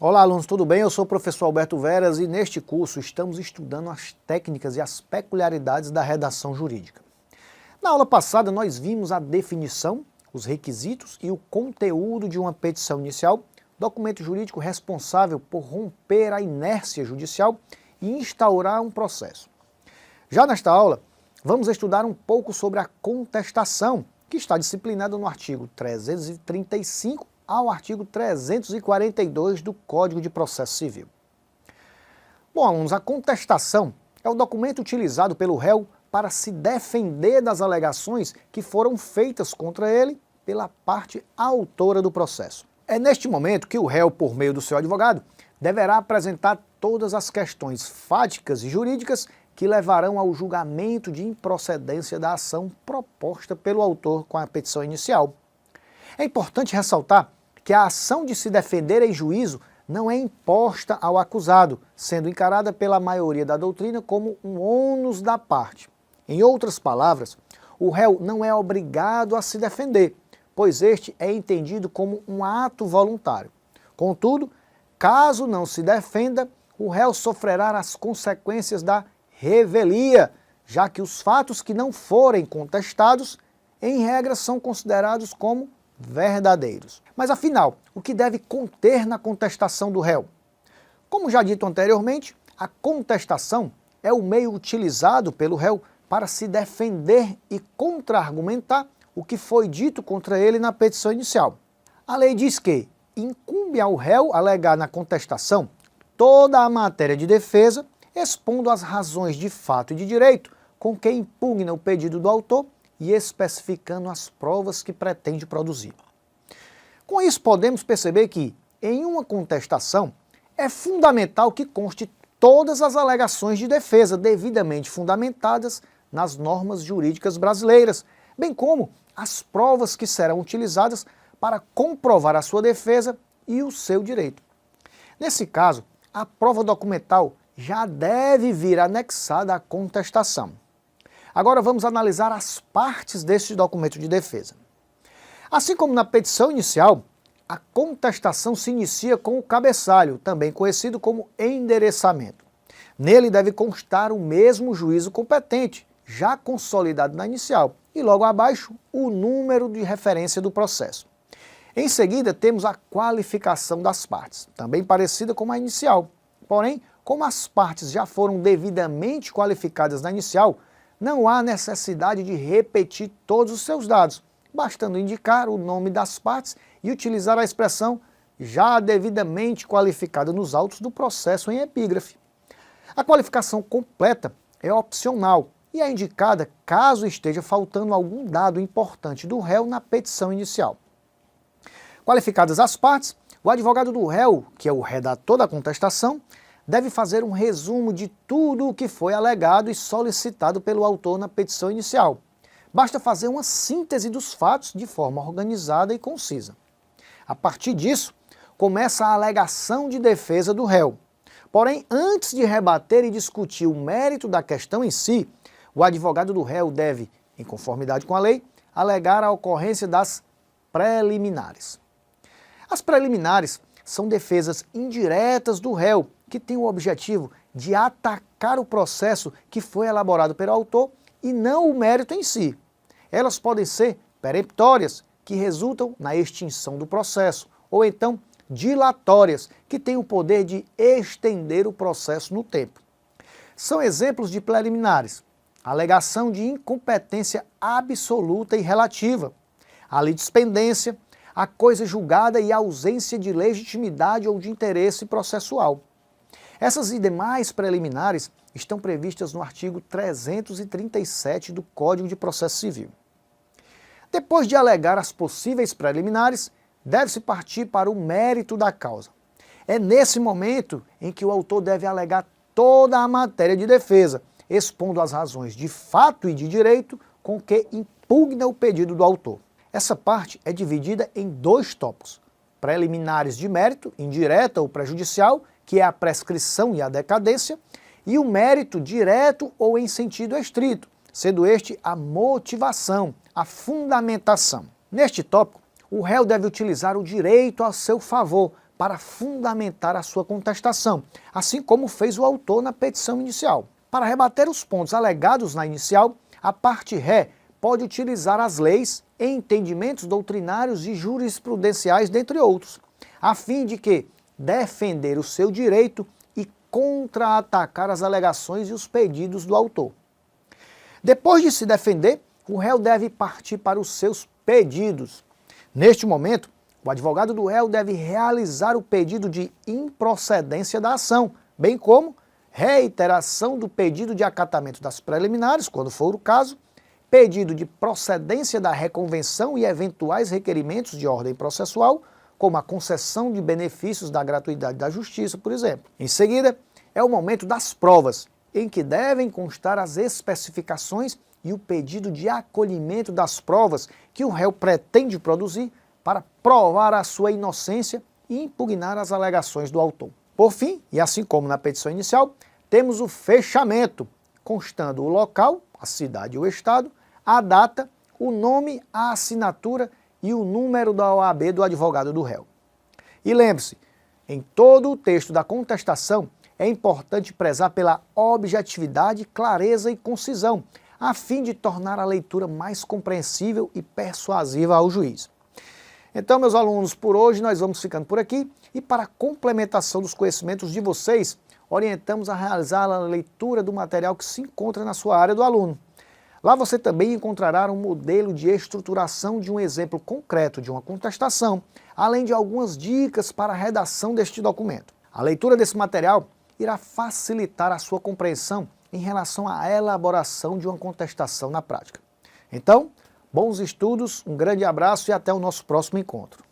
Olá alunos, tudo bem? Eu sou o professor Alberto Veras e neste curso estamos estudando as técnicas e as peculiaridades da redação jurídica. Na aula passada nós vimos a definição, os requisitos e o conteúdo de uma petição inicial, documento jurídico responsável por romper a inércia judicial e instaurar um processo. Já nesta aula, vamos estudar um pouco sobre a contestação, que está disciplinada no artigo 335 ao artigo 342 do Código de Processo Civil. Bom, alunos, a contestação é o documento utilizado pelo réu para se defender das alegações que foram feitas contra ele pela parte autora do processo. É neste momento que o réu, por meio do seu advogado, deverá apresentar todas as questões fáticas e jurídicas que levarão ao julgamento de improcedência da ação proposta pelo autor com a petição inicial. É importante ressaltar que a ação de se defender em juízo não é imposta ao acusado, sendo encarada pela maioria da doutrina como um ônus da parte. Em outras palavras, o réu não é obrigado a se defender, pois este é entendido como um ato voluntário. Contudo, caso não se defenda, o réu sofrerá as consequências da revelia, já que os fatos que não forem contestados, em regra, são considerados como verdadeiros. Mas afinal, o que deve conter na contestação do réu? Como já dito anteriormente, a contestação é o meio utilizado pelo réu para se defender e contra-argumentar o que foi dito contra ele na petição inicial. A lei diz que incumbe ao réu alegar na contestação toda a matéria de defesa, expondo as razões de fato e de direito com que impugna o pedido do autor e especificando as provas que pretende produzir. Com isso, podemos perceber que, em uma contestação, é fundamental que conste todas as alegações de defesa devidamente fundamentadas nas normas jurídicas brasileiras, bem como as provas que serão utilizadas para comprovar a sua defesa e o seu direito. Nesse caso, a prova documental já deve vir anexada à contestação. Agora vamos analisar as partes deste documento de defesa. Assim como na petição inicial, a contestação se inicia com o cabeçalho, também conhecido como endereçamento. Nele deve constar o mesmo juízo competente, já consolidado na inicial, e logo abaixo o número de referência do processo. Em seguida temos a qualificação das partes, também parecida com a inicial. Porém, como as partes já foram devidamente qualificadas na inicial, não há necessidade de repetir todos os seus dados, bastando indicar o nome das partes e utilizar a expressão já devidamente qualificada nos autos do processo em epígrafe. A qualificação completa é opcional e é indicada caso esteja faltando algum dado importante do réu na petição inicial. Qualificadas as partes, o advogado do réu, que é o redator da contestação, deve fazer um resumo de tudo o que foi alegado e solicitado pelo autor na petição inicial. Basta fazer uma síntese dos fatos de forma organizada e concisa. A partir disso, começa a alegação de defesa do réu. Porém, antes de rebater e discutir o mérito da questão em si, o advogado do réu deve, em conformidade com a lei, alegar a ocorrência das preliminares. As preliminares são defesas indiretas do réu, que tem o objetivo de atacar o processo que foi elaborado pelo autor e não o mérito em si. Elas podem ser peremptórias, que resultam na extinção do processo, ou então dilatórias, que têm o poder de estender o processo no tempo. São exemplos de preliminares: alegação de incompetência absoluta e relativa, a litispendência, a coisa julgada e a ausência de legitimidade ou de interesse processual. Essas e demais preliminares estão previstas no artigo 337 do Código de Processo Civil. Depois de alegar as possíveis preliminares, deve-se partir para o mérito da causa. É nesse momento em que o autor deve alegar toda a matéria de defesa, expondo as razões de fato e de direito com que impugna o pedido do autor. Essa parte é dividida em dois tópicos: preliminares de mérito, indireta ou prejudicial, que é a prescrição e a decadência, e o mérito direto ou em sentido estrito, sendo este a motivação, a fundamentação. Neste tópico, o réu deve utilizar o direito a seu favor para fundamentar a sua contestação, assim como fez o autor na petição inicial. Para rebater os pontos alegados na inicial, a parte ré pode utilizar as leis, entendimentos doutrinários e jurisprudenciais, dentre outros, a fim de que defender o seu direito e contra-atacar as alegações e os pedidos do autor. Depois de se defender, o réu deve partir para os seus pedidos. Neste momento, o advogado do réu deve realizar o pedido de improcedência da ação, bem como reiteração do pedido de acatamento das preliminares, quando for o caso, pedido de procedência da reconvenção e eventuais requerimentos de ordem processual, como a concessão de benefícios da gratuidade da justiça, por exemplo. Em seguida, é o momento das provas, em que devem constar as especificações e o pedido de acolhimento das provas que o réu pretende produzir para provar a sua inocência e impugnar as alegações do autor. Por fim, e assim como na petição inicial, temos o fechamento, constando o local, a cidade e o estado, a data, o nome, a assinatura e o número da OAB do advogado do réu. E lembre-se, em todo o texto da contestação é importante prezar pela objetividade, clareza e concisão, a fim de tornar a leitura mais compreensível e persuasiva ao juiz. Então, meus alunos, por hoje nós vamos ficando por aqui e para complementação dos conhecimentos de vocês, orientamos a realizar a leitura do material que se encontra na sua área do aluno. Lá você também encontrará um modelo de estruturação de um exemplo concreto de uma contestação, além de algumas dicas para a redação deste documento. A leitura desse material irá facilitar a sua compreensão em relação à elaboração de uma contestação na prática. Então, bons estudos, um grande abraço e até o nosso próximo encontro.